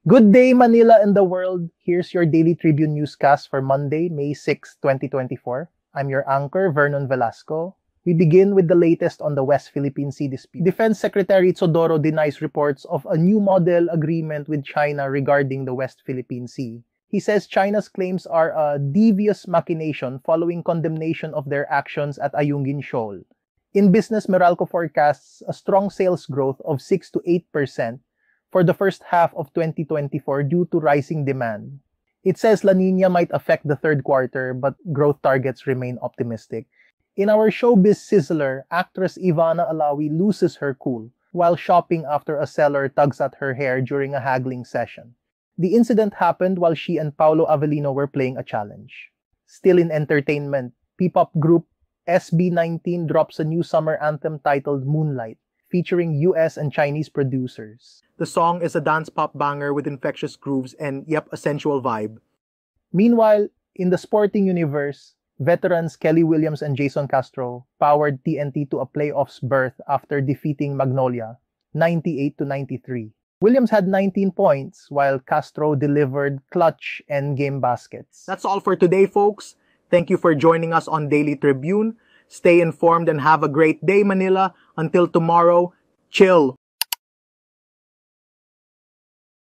Good day, Manila and the world. Here's your Daily Tribune newscast for Monday, May 6, 2024. I'm your anchor, Vernon Velasco. We begin with the latest on the West Philippine Sea dispute. Defense Secretary Teodoro denies reports of a new model agreement with China regarding the West Philippine Sea. He says China's claims are a devious machination following condemnation of their actions at Ayungin Shoal. In business, Meralco forecasts a strong sales growth of 6 to 8% for the first half of 2024 due to rising demand. It says La Nina might affect the third quarter, but growth targets remain optimistic. In our showbiz sizzler, actress Ivana Alawi loses her cool while shopping after a seller tugs at her hair during a haggling session. The incident happened while she and Paolo Avellino were playing a challenge. Still in entertainment, P-pop group SB19 drops a new summer anthem titled Moonlight, featuring US and Chinese producers. The song is a dance pop banger with infectious grooves and, a sensual vibe. Meanwhile, in the sporting universe, veterans Kelly Williams and Jason Castro powered TNT to a playoffs berth after defeating Magnolia 98-93. Williams had 19 points, while Castro delivered clutch endgame baskets. That's all for today, folks. Thank you for joining us on Daily Tribune. Stay informed and have a great day, Manila. Until tomorrow, chill.